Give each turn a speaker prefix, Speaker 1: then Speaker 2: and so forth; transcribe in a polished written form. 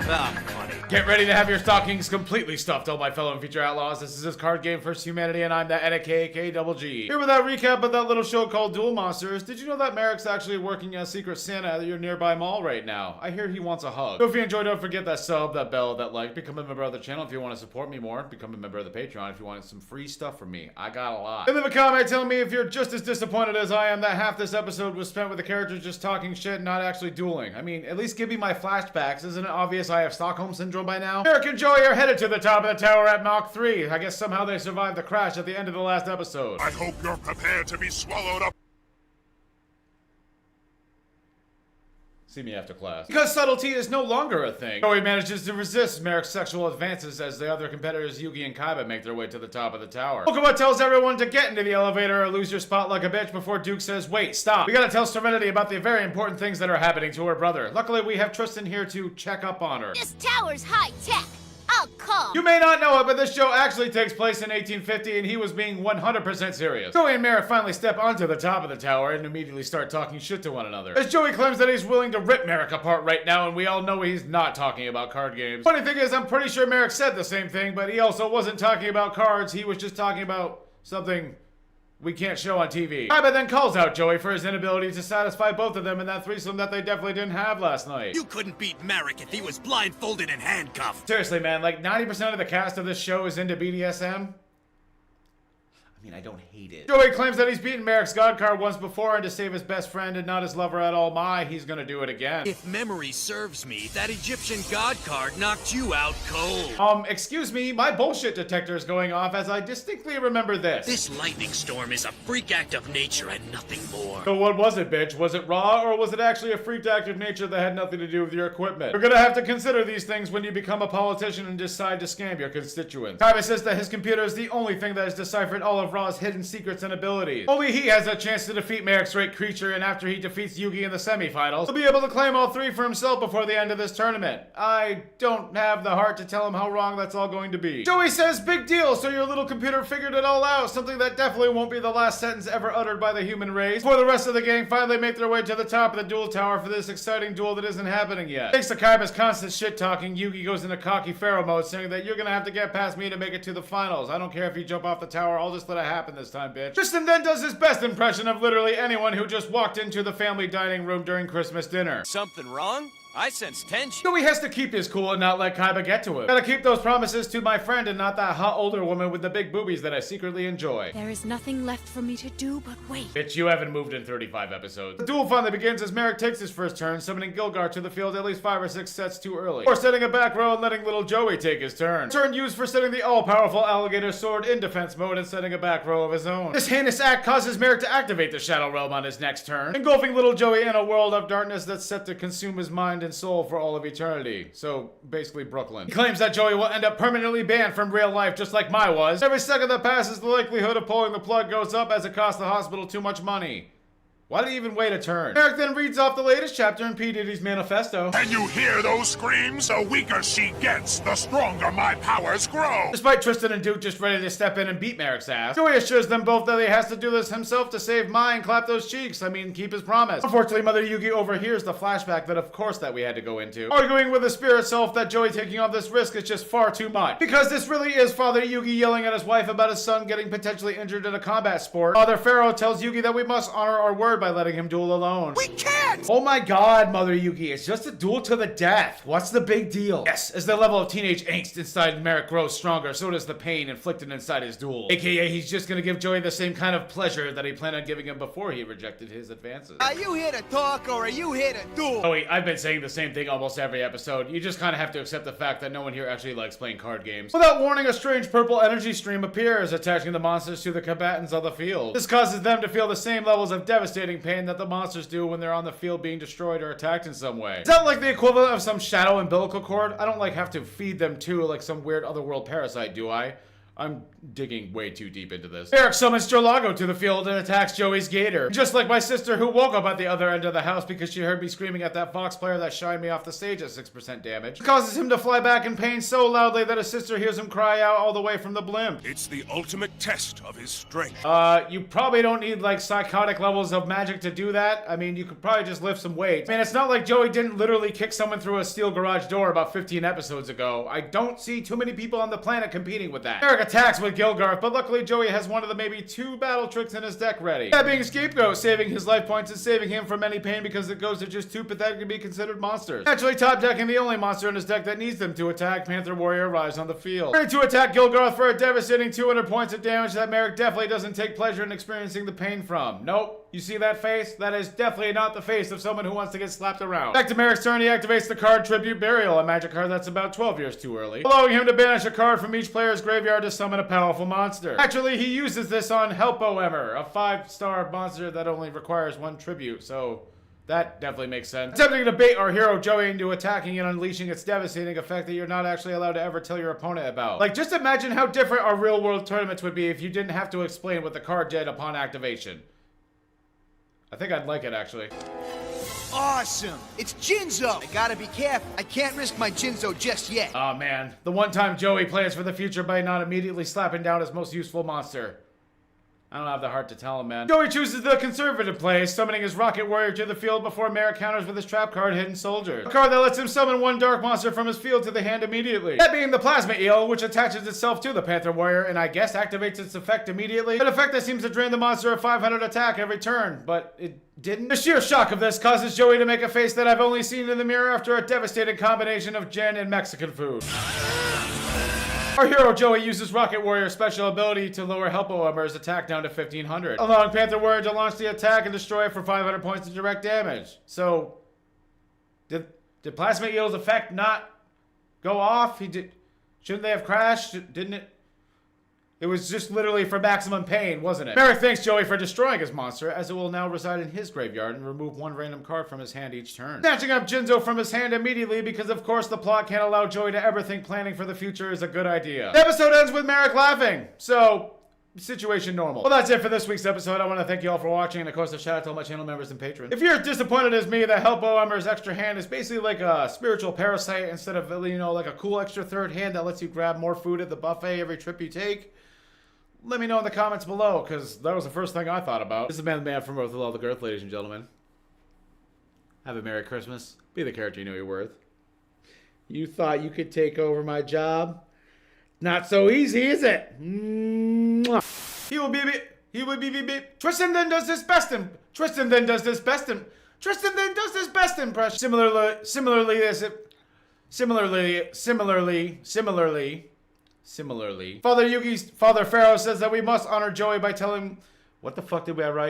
Speaker 1: Ah, funny.
Speaker 2: Get ready to have your stockings completely stuffed, all my fellow and future outlaws. This is his card game First Humanity, and I'm the NAKK Double G. Here with that recap of that little show called Duel Monsters. Did you know that Merrick's actually working as Secret Santa at your nearby mall right now? I hear he wants a hug. So if you enjoyed, don't forget that sub, that bell, that like. Become a member of the channel if you want to support me more. Become a member of the Patreon if you want some free stuff from me. I got a lot. And leave a comment telling me if you're just as disappointed as I am that half this episode was spent with the characters just talking shit and not actually dueling. I mean, at least give me my flashbacks. Isn't it obvious I have Stockholm Syndrome by now? Merrick and Joey are headed to the top of the tower at Mach 3. I guess somehow they survived the crash at the end of the last episode.
Speaker 3: I hope you're prepared to be swallowed up.
Speaker 2: See me after class. Because subtlety is no longer a thing. Joey manages to resist Merrick's sexual advances as the other competitors, Yugi and Kaiba, make their way to the top of the tower. Okuma tells everyone to get into the elevator or lose your spot like a bitch before Duke says, wait, stop. We gotta tell Serenity about the very important things that are happening to her brother. Luckily, we have Tristan here to check up on her.
Speaker 4: This tower's high-tech. I'll call.
Speaker 2: You may not know it, but this show actually takes place in 1850, and he was being 100% serious. Joey and Merrick finally step onto the top of the tower and immediately start talking shit to one another. As Joey claims that he's willing to rip Merrick apart right now, and we all know he's not talking about card games. Funny thing is, I'm pretty sure Merrick said the same thing, but he also wasn't talking about cards, he was just talking about something we can't show on TV. Kaiba then calls out Joey for his inability to satisfy both of them in that threesome that they definitely didn't have last night.
Speaker 1: You couldn't beat Merrick if he was blindfolded and handcuffed.
Speaker 2: Seriously, man, like 90% of the cast of this show is into BDSM. I mean, I don't hate it. Joey claims that he's beaten Merrick's god card once before, and to save his best friend and not his lover at all, he's gonna do it again.
Speaker 1: If memory serves me, that Egyptian god card knocked you out cold.
Speaker 2: Excuse me, my bullshit detector is going off as I distinctly remember this.
Speaker 1: This lightning storm is a freak act of nature and nothing more.
Speaker 2: So what was it, bitch? Was it raw, or was it actually a freak act of nature that had nothing to do with your equipment? You're gonna have to consider these things when you become a politician and decide to scam your constituents. Kaiba says that his computer is the only thing that has deciphered all of Ra's hidden secrets and abilities. Only he has a chance to defeat Merrick's great creature, and after he defeats Yugi in the semifinals, he'll be able to claim all three for himself before the end of this tournament. I don't have the heart to tell him how wrong that's all going to be. Joey says, big deal, so your little computer figured it all out, something that definitely won't be the last sentence ever uttered by the human race, before the rest of the gang finally make their way to the top of the duel tower for this exciting duel that isn't happening yet. Thanks to Kaiba's constant shit-talking, Yugi goes into cocky pharaoh mode, saying that you're gonna have to get past me to make it to the finals. I don't care if you jump off the tower, I'll just let it happen this time, bitch. Tristan then does his best impression of literally anyone who just walked into the family dining room during Christmas dinner.
Speaker 1: Something wrong? I sense tension.
Speaker 2: Joey has to keep his cool and not let Kaiba get to him. Gotta keep those promises to my friend and not that hot older woman with the big boobies that I secretly enjoy.
Speaker 4: There is nothing left for me to do but wait.
Speaker 2: Bitch, you haven't moved in 35 episodes. The duel finally begins as Merrick takes his first turn, summoning Gilgar to the field at least 5 or 6 sets too early. Or setting a back row and letting little Joey take his turn. Turn used for setting the all-powerful alligator sword in defense mode and setting a back row of his own. This heinous act causes Merrick to activate the Shadow Realm on his next turn, engulfing little Joey in a world of darkness that's set to consume his mind and soul for all of eternity. So, basically Brooklyn. He claims that Joey will end up permanently banned from real life just like Mai was. Every second that passes, the likelihood of pulling the plug goes up as it costs the hospital too much money. Why did he even wait a turn? Merrick then reads off the latest chapter in P. Diddy's manifesto.
Speaker 3: Can you hear those screams? The weaker she gets, the stronger my powers grow.
Speaker 2: Despite Tristan and Duke just ready to step in and beat Merrick's ass, Joey assures them both that he has to do this himself to save Mai and clap those cheeks. I mean, keep his promise. Unfortunately, Mother Yugi overhears the flashback that of course that we had to go into, arguing with his spirit self that Joey taking on this risk is just far too much. Because this really is Father Yugi yelling at his wife about his son getting potentially injured in a combat sport. Father Pharaoh tells Yugi that we must honor our word by letting him duel alone.
Speaker 1: We can't!
Speaker 2: Oh my god, Mother Yugi, it's just a duel to the death. What's the big deal? Yes, as the level of teenage angst inside Merrick grows stronger, so does the pain inflicted inside his duel. AKA, he's just gonna give Joey the same kind of pleasure that he planned on giving him before he rejected his advances.
Speaker 5: Are you here to talk or are you here to duel?
Speaker 2: Oh wait, I've been saying the same thing almost every episode. You just kinda have to accept the fact that no one here actually likes playing card games. Without warning, a strange purple energy stream appears, attaching the monsters to the combatants on the field. This causes them to feel the same levels of devastating pain that the monsters do when they're on the field being destroyed or attacked in some way. Is that like the equivalent of some shadow umbilical cord? I don't like have to feed them too like some weird otherworld parasite, do I? I'm digging way too deep into this. Eric summons Jolago to the field and attacks Joey's gator. Just like my sister who woke up at the other end of the house because she heard me screaming at that Fox player that shined me off the stage at 6% damage. It causes him to fly back in pain so loudly that his sister hears him cry out all the way from the blimp.
Speaker 3: It's the ultimate test of his strength.
Speaker 2: You probably don't need like psychotic levels of magic to do that. I mean, you could probably just lift some weight. Man, it's not like Joey didn't literally kick someone through a steel garage door about 15 episodes ago. I don't see too many people on the planet competing with that. Eric attacks with Gilgarth, but luckily Joey has one of the maybe 2 battle tricks in his deck ready. That being Scapegoat, saving his life points and saving him from any pain because it goes to just too pathetic to be considered monsters. Naturally top decking the only monster in his deck that needs them to attack, Panther Warrior arrives on the field. Ready to attack Gilgarth for a devastating 200 points of damage that Merrick definitely doesn't take pleasure in experiencing the pain from. Nope. You see that face? That is definitely not the face of someone who wants to get slapped around. Back to Merrick's turn, he activates the card Tribute Burial, a magic card that's about 12 years too early, allowing him to banish a card from each player's graveyard to summon a powerful monster. Actually, he uses this on Helpo Emmer, a 5-star monster that only requires 1 tribute, so that definitely makes sense. Attempting to bait our hero Joey into attacking and unleashing its devastating effect that you're not actually allowed to ever tell your opponent about. Like, just imagine how different our real-world tournaments would be if you didn't have to explain what the card did upon activation. I think I'd like it, actually.
Speaker 5: Awesome! It's Jinzo! I gotta be careful. I can't risk my Jinzo just yet.
Speaker 2: Oh man, the one time Joey plans for the future by not immediately slapping down his most useful monster. I don't have the heart to tell him, man. Joey chooses the conservative play, summoning his Rocket Warrior to the field before Merrick counters with his trap card, Hidden Soldier. A card that lets him summon 1 dark monster from his field to the hand immediately. That being the Plasma Eel, which attaches itself to the Panther Warrior and I guess activates its effect immediately. An effect that seems to drain the monster of 500 attack every turn, but it didn't. The sheer shock of this causes Joey to make a face that I've only seen in the mirror after a devastating combination of gin and Mexican food. Our hero Joey uses Rocket Warrior's special ability to lower Helpo Emmer's attack down to 1500, allowing Panther Warrior to launch the attack and destroy it for 500 points of direct damage. So, did Plasma Eel's effect not go off? Shouldn't they have crashed? Didn't it? It was just literally for maximum pain, wasn't it? Merrick thanks Joey for destroying his monster, as it will now reside in his graveyard and remove 1 random card from his hand each turn. Snatching up Jinzo from his hand immediately because of course the plot can't allow Joey to ever think planning for the future is a good idea. The episode ends with Merrick laughing, so situation normal. Well, that's it for this week's episode. I want to thank you all for watching, and of course a shout out to all my channel members and patrons. If you're as disappointed as me that Helpo Emmer's extra hand is basically like a spiritual parasite instead of, you know, like a cool extra 3rd hand that lets you grab more food at the buffet every trip you take, let me know in the comments below, because that was the first thing I thought about. This is Man from Earth with all the girth, ladies and gentlemen. Have a Merry Christmas. Be the character you know you're worth. You thought you could take over my job? Not so easy, is it? Mwah. He will be. Tristan then does his best impression. Similarly, Father Pharaoh says that we must honor Joey by telling... What the fuck did I write?